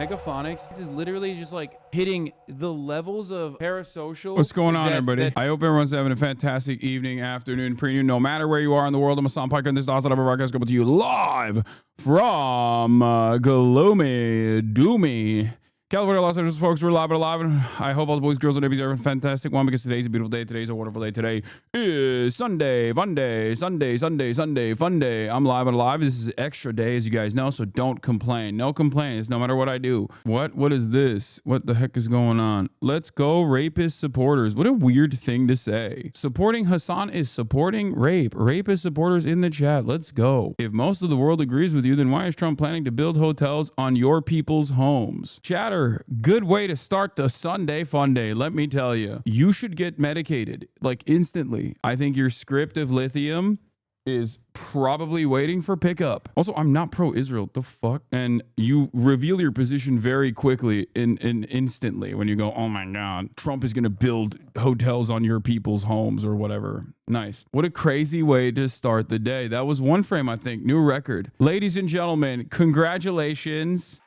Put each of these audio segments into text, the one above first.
Megaphonics is literally just like hitting the levels of parasocial. What's going on, everybody? I hope everyone's having a fantastic evening, afternoon, prenoon, no matter where you are in the world. I'm Hasan Piker, and this is Awesome Broadcast coming to you live from Gloomy Doomy, California, Los Angeles, folks. We're live and alive, and I hope all the boys, girls, and babies are having a fantastic one, because today's a beautiful day. Today's a wonderful day. Today is Sunday, fun day, Sunday, fun day. I'm live and alive. This is an extra day, as you guys know, so don't complain. No complaints, no matter what I do. What is this? What the heck is going on? Let's go, rapist supporters. What a weird thing to say. Supporting Hasan is supporting rape. Rapist supporters in the chat. Let's go. If most of the world agrees with you, then why is Trump planning to build hotels on your people's homes? Chatter. Good way to start the Sunday fun day. Let me tell you, you should get medicated like instantly. I think your script of lithium is probably waiting for pickup. Also, I'm not pro-Israel. The fuck? And you reveal your position very quickly and instantly when you go, oh my God, Trump is going to build hotels on your people's homes or whatever. Nice. What a crazy way to start the day. That was one frame, I think. New record. Ladies and gentlemen, congratulations.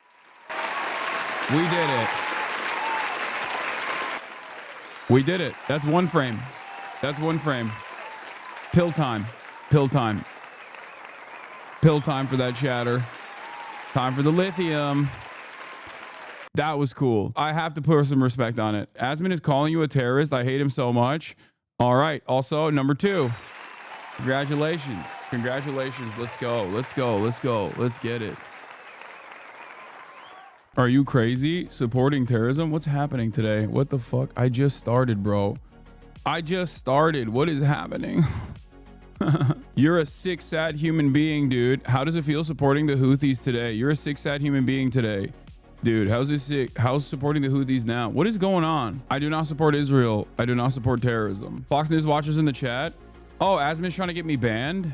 We did it. We did it. That's one frame. That's one frame. Pill time. Pill time. Pill time for that chatter. Time for the lithium. That was cool. I have to put some respect on it. Asmon is calling you a terrorist. I hate him so much. All right. Also, number 2. Congratulations. Congratulations. Let's go. Let's go. Let's go. Let's get it. Are you crazy? Supporting terrorism? What's happening today? What the fuck? I just started, bro. I just started. What is happening? You're a sick, sad human being, dude. How does it feel supporting the Houthis today? You're a sick, sad human being today. Dude, how's this sick? How's supporting the Houthis now? What is going on? I do not support Israel. I do not support terrorism. Fox News watchers in the chat. Oh, Asmon's trying to get me banned?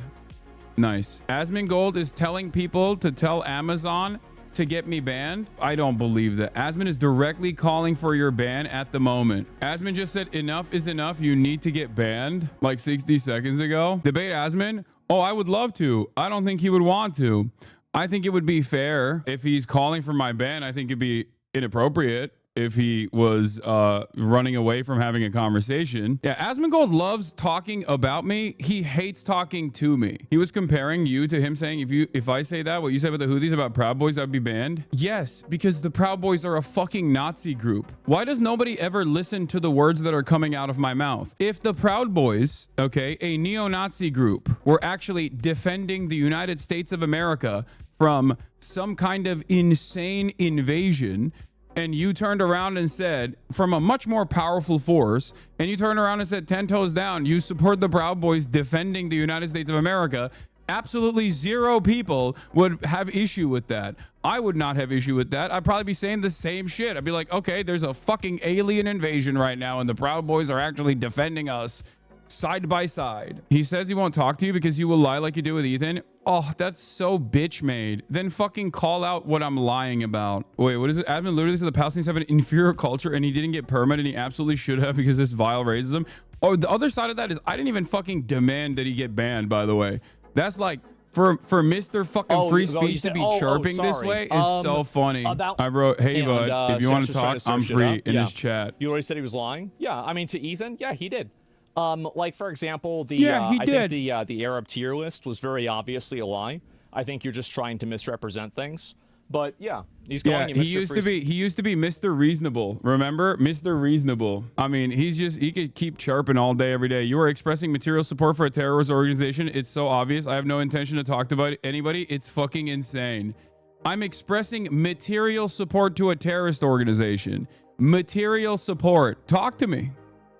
Nice. Asmongold is telling people to tell Amazon to get me banned? I don't believe that. Asmon is directly calling for your ban at the moment. Asmon just said enough is enough. You need to get banned like 60 seconds ago. Debate Asmon? Oh, I would love to. I don't think he would want to. I think it would be fair if he's calling for my ban. I think it'd be inappropriate if he was running away from having a conversation. Yeah, Asmongold loves talking about me. He hates talking to me. He was comparing you to him, saying if I say that, what you said about the Houthis about Proud Boys, I'd be banned. Yes, because the Proud Boys are a fucking Nazi group. Why does nobody ever listen to the words that are coming out of my mouth? If the Proud Boys, okay, a neo-Nazi group, were actually defending the United States of America from some kind of insane invasion, and you turned around and said, from a much more powerful force, and you turned around and said 10 toes down, you support the Proud Boys defending the United States of America, absolutely zero people would have issue with that. I would not have issue with that. I'd probably be saying the same shit. I'd be like, okay, there's a fucking alien invasion right now, and the Proud Boys are actually defending us side by side. He says he won't talk to you because you will lie like you did with Ethan. Oh, that's so bitch made. Then fucking call out what I'm lying about. Wait, what is it? Admin literally said the Palestinians have an inferior culture and he didn't get permit, and he absolutely should have because this vile racism. Oh, the other side of that is I didn't even fucking demand that he get banned, by the way. That's like for Mr. fucking free speech to be chirping this way is so funny. I wrote, hey, bud, if you want to talk, I'm free in his chat. You already said he was lying? Yeah, I mean, to Ethan, yeah, he did. Like, for example, I think the Arab tier list was very obviously a lie. I think you're just trying to misrepresent things. But yeah, he's calling you Mr. He used to be Mr. Reasonable. Remember? Mr. Reasonable. I mean, he could keep chirping all day, every day. You are expressing material support for a terrorist organization. It's so obvious. I have no intention to talk about anybody. It's fucking insane. I'm expressing material support to a terrorist organization. Material support. Talk to me.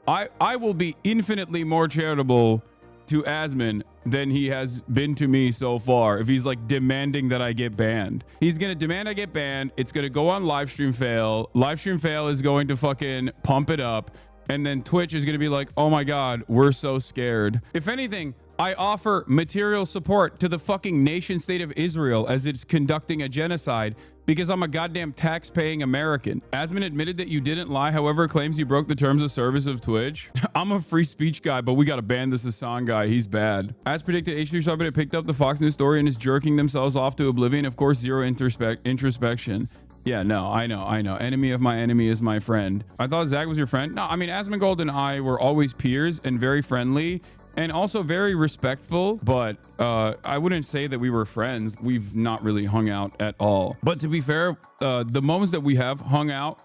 I will be infinitely more charitable to Asmon than he has been to me so far. If he's like demanding that I get banned, he's going to demand I get banned. It's going to go on Livestream Fail. Livestream Fail is going to fucking pump it up. And then Twitch is going to be like, oh my God, we're so scared. If anything, I offer material support to the fucking nation state of Israel as it's conducting a genocide because I'm a goddamn tax-paying American. Asmon admitted that you didn't lie, however, claims you broke the terms of service of Twitch. I'm a free speech guy, but we got to ban this Hasan guy. He's bad. As predicted, H3 Subreddit picked up the Fox News story and is jerking themselves off to oblivion. Of course, zero introspection. Yeah, no, I know. Enemy of my enemy is my friend. I thought Zach was your friend. No, I mean, Asmongold and I were always peers and very friendly and also very respectful, but I wouldn't say that we were friends. We've not really hung out at all. But to be fair, the moments that we have hung out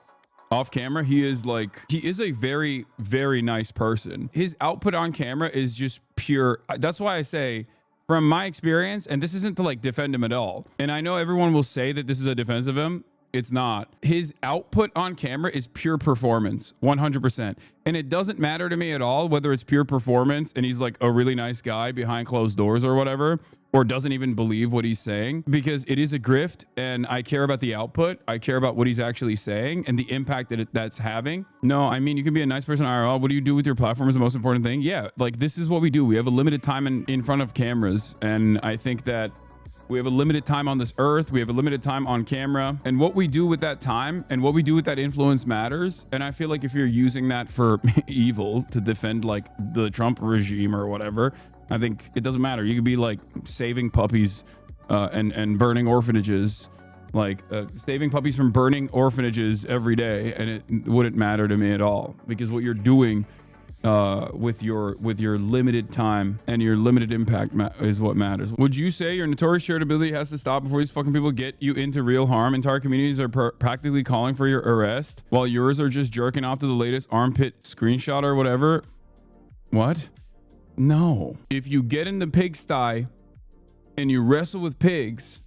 off camera, he is a very, very nice person. His output on camera is just pure. That's why I say, from my experience, and this isn't to like defend him at all, and I know everyone will say that this is a defense of him. It's not. His output on camera is pure performance, 100%. And it doesn't matter to me at all whether it's pure performance and he's like a really nice guy behind closed doors or whatever, or doesn't even believe what he's saying, because it is a grift and I care about the output. I care about what he's actually saying and the impact that that's having. No, I mean, you can be a nice person IRL. What do you do with your platform is the most important thing. Yeah, like this is what we do. We have a limited time in front of cameras. And I think that we have a limited time on this earth. We have a limited time on camera, and what we do with that time and what we do with that influence matters. And I feel like if you're using that for evil to defend like the Trump regime or whatever, I think it doesn't matter. You could be like saving puppies and burning orphanages, like saving puppies from burning orphanages every day, and it wouldn't matter to me at all, because what you're doing with your limited time and your limited impact is what matters. Would you say your notorious shared ability has to stop before these fucking people get you into real harm? Entire communities are practically calling for your arrest, while yours are just jerking off to the latest armpit screenshot or whatever. What? No. If you get in the pigsty and you wrestle with pigs,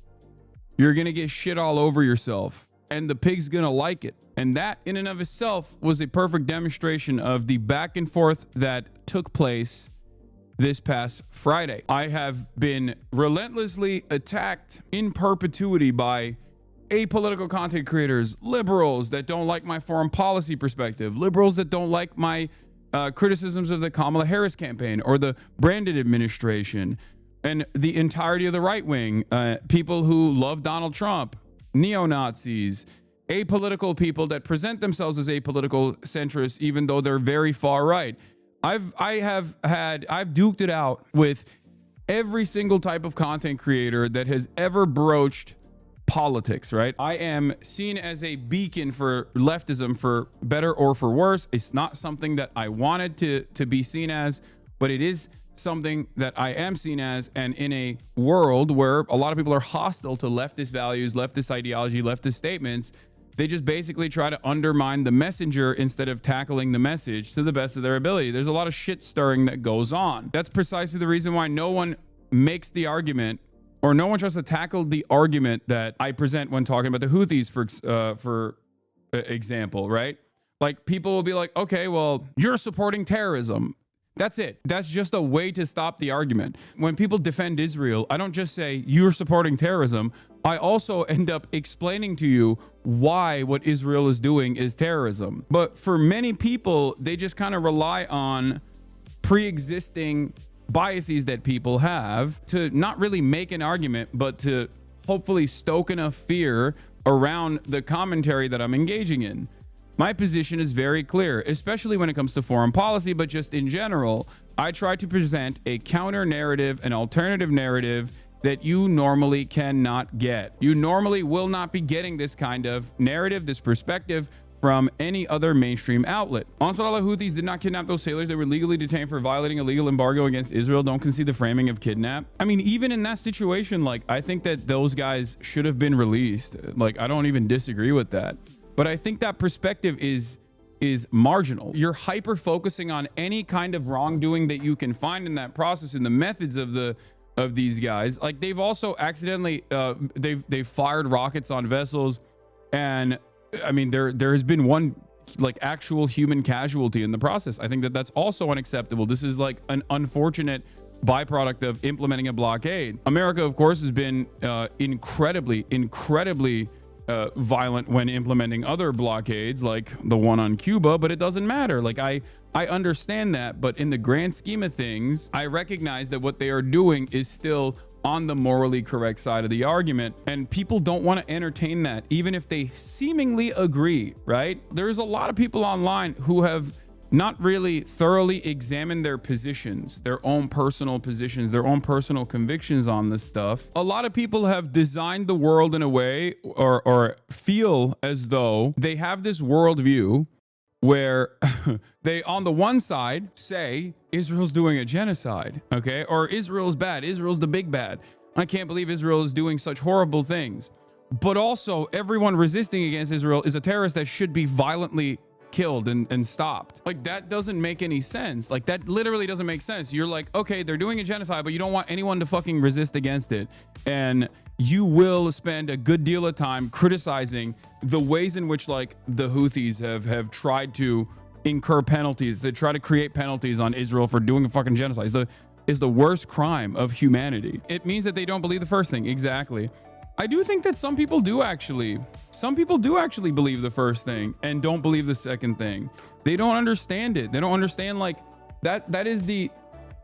you're gonna get shit all over yourself, and the pig's gonna like it. And that in and of itself was a perfect demonstration of the back and forth that took place this past Friday. I have been relentlessly attacked in perpetuity by apolitical content creators, liberals that don't like my foreign policy perspective, liberals that don't like my criticisms of the Kamala Harris campaign or the Brandon administration, and the entirety of the right wing, people who love Donald Trump, neo-Nazis, apolitical people that present themselves as apolitical centrists, even though they're very far right. I've duked it out with every single type of content creator that has ever broached politics, right? I am seen as a beacon for leftism, for better or for worse. It's not something that I wanted to be seen as, but it is something that I am seen as. And in a world where a lot of people are hostile to leftist values, leftist ideology, leftist statements, they just basically try to undermine the messenger instead of tackling the message to the best of their ability. There's a lot of shit stirring that goes on. That's precisely the reason why no one makes the argument, or no one tries to tackle the argument that I present when talking about the Houthis, for example, right? Like, people will be like, okay, well, you're supporting terrorism. That's it. That's just a way to stop the argument. When people defend Israel, I don't just say you're supporting terrorism. I also end up explaining to you why what Israel is doing is terrorism. But for many people, they just kind of rely on pre-existing biases that people have to not really make an argument, but to hopefully stoke enough fear around the commentary that I'm engaging in. My position is very clear, especially when it comes to foreign policy, but just in general. I try to present a counter narrative, an alternative narrative that you normally cannot get. You normally will not be getting this kind of narrative, this perspective, from any other mainstream outlet. Ansarullah Houthis did not kidnap those sailors. They were legally detained for violating a legal embargo against Israel. Don't concede the framing of kidnap. I mean, even in that situation, like, I think that those guys should have been released. Like, I don't even disagree with that. But I think that perspective is marginal. You're hyper focusing on any kind of wrongdoing that you can find in that process, and the methods of these guys. Like, they've also accidentally they've fired rockets on vessels, and I mean, there has been one like actual human casualty in the process. I think that that's also unacceptable. This is like an unfortunate byproduct of implementing a blockade. America, of course, has been incredibly violent when implementing other blockades, like the one on Cuba, but it doesn't matter. Like, I understand that, but in the grand scheme of things, I recognize that what they are doing is still on the morally correct side of the argument, and people don't want to entertain that, even if they seemingly agree, right? There's a lot of people online who have not really thoroughly examine their positions, their own personal positions, their own personal convictions on this stuff. A lot of people have designed the world in a way or feel as though they have this worldview where they, on the one side, say Israel's doing a genocide, okay? Or Israel's bad, Israel's the big bad. I can't believe Israel is doing such horrible things. But also, everyone resisting against Israel is a terrorist that should be violently killed and stopped. Like, that doesn't make any sense. Like, that literally doesn't make sense. You're like, okay, they're doing a genocide, but you don't want anyone to fucking resist against it. And you will spend a good deal of time criticizing the ways in which, like, the Houthis have tried to incur penalties. They try to create penalties on Israel for doing a fucking genocide. Is the worst crime of humanity. It means that they don't believe the first thing. Exactly. I do think that some people do actually believe the first thing and don't believe the second thing. They don't understand it. They don't understand, like, that is the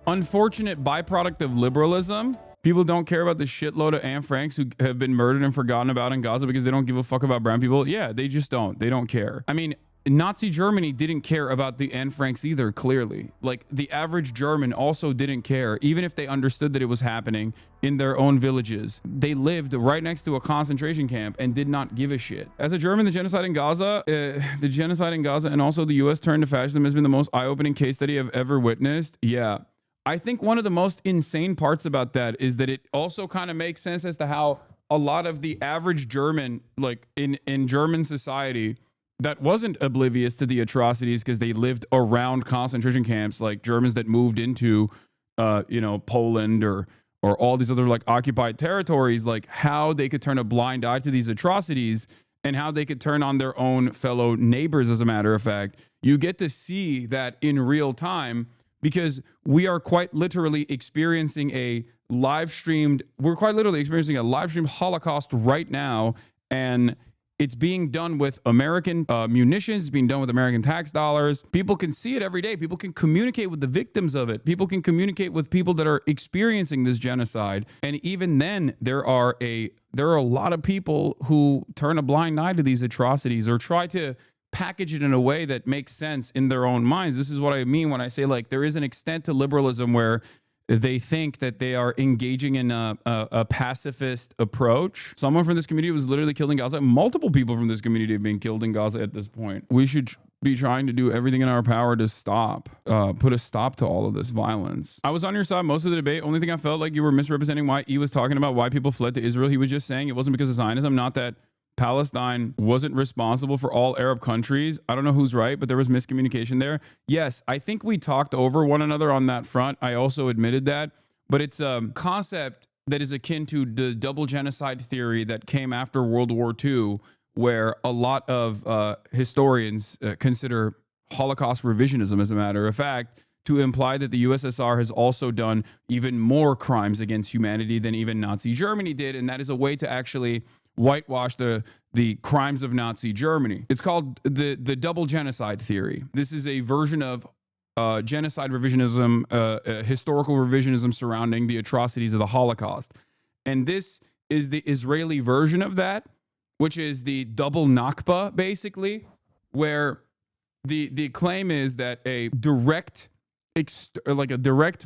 unfortunate byproduct of liberalism. People don't care about the shitload of Anne Franks who have been murdered and forgotten about in Gaza because they don't give a fuck about brown people. Yeah, they just don't. They don't care. I mean, Nazi Germany didn't care about the Anne Franks either, clearly. Like, the average German also didn't care, even if they understood that it was happening in their own villages. They lived right next to a concentration camp and did not give a shit. As a German, the genocide in Gaza and also the U.S. turn to fascism has been the most eye-opening case study I've ever witnessed. Yeah. I think one of the most insane parts about that is that it also kind of makes sense as to how a lot of the average German, like in German society, that wasn't oblivious to the atrocities because they lived around concentration camps, like Germans that moved into, Poland or all these other, like, occupied territories, like how they could turn a blind eye to these atrocities and how they could turn on their own fellow neighbors. As a matter of fact, you get to see that in real time because we are quite literally experiencing a live streamed Holocaust right now. And it's being done with American munitions. It's being done with American tax dollars. People can see it every day. People can communicate with the victims of it. People can communicate with people that are experiencing this genocide. And even then, there are a lot of people who turn a blind eye to these atrocities or try to package it in a way that makes sense in their own minds. This is what I mean when I say, like, there is an extent to liberalism where they think that they are engaging in a pacifist approach. Someone from this community was literally killed in Gaza. Multiple people from this community have been killed in Gaza at this point. We should be trying to do everything in our power to put a stop to all of this violence. I was on your side most of the debate. Only thing I felt like you were misrepresenting why he was talking about why people fled to Israel. He was just saying it wasn't because of Zionism, not that Palestine wasn't responsible for all Arab countries. I don't know who's right, but there was miscommunication there. Yes, I think we talked over one another on that front. I also admitted that, but it's a concept that is akin to the double genocide theory that came after World War II, where a lot of historians consider Holocaust revisionism, as a matter of fact, to imply that the USSR has also done even more crimes against humanity than even Nazi Germany did. And that is a way to actually whitewash the crimes of Nazi Germany. It's called the double genocide theory. This is a version of genocide revisionism, historical revisionism surrounding the atrocities of the Holocaust. And this is the Israeli version of that, which is the double Nakba, basically, where the claim is that a direct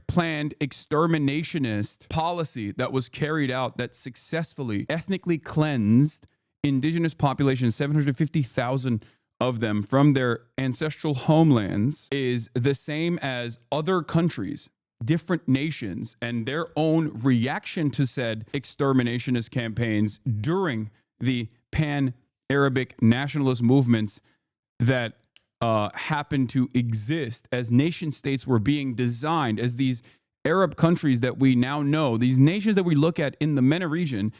planned exterminationist policy that was carried out that successfully ethnically cleansed indigenous populations, 750,000 of them, from their ancestral homelands is the same as other countries, different nations, and their own reaction to said exterminationist campaigns during the pan-Arabic nationalist movements that happened to exist as nation states were being designed, as these Arab countries that we now know, these nations that we look at in the MENA region,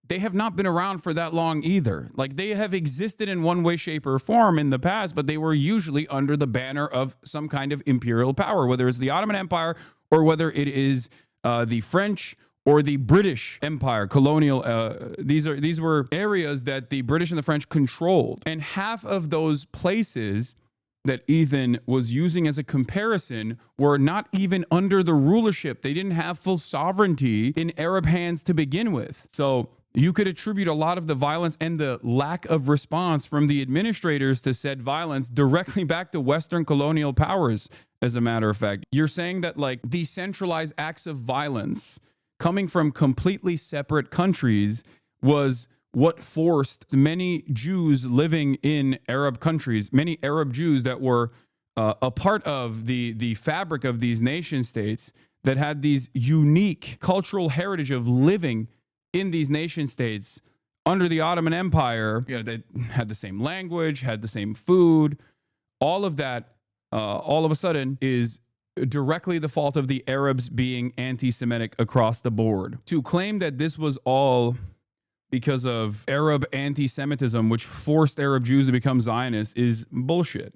they have not been around for that long either. Like, they have existed in one way, shape, or form in the past, but they were usually under the banner of some kind of imperial power, whether it's the Ottoman Empire or whether it is the French or the British Empire, colonial. These were areas that the British and the French controlled. And half of those places that Ethan was using as a comparison were not even under the rulership. They didn't have full sovereignty in Arab hands to begin with. So You could attribute a lot of the violence and the lack of response from the administrators to said violence directly back to Western colonial powers. As a matter of fact, you're saying that like decentralized acts of violence coming from completely separate countries was what forced many Jews living in Arab countries, many Arab Jews that were a part of the fabric of these nation states that had these unique cultural heritage of living in these nation states under the Ottoman Empire. You know, they had the same language, had the same food. All of that, all of a sudden, is directly the fault of the Arabs being anti-Semitic across the board. To claim that this was all because of Arab anti-Semitism, which forced Arab Jews to become Zionists, is bullshit.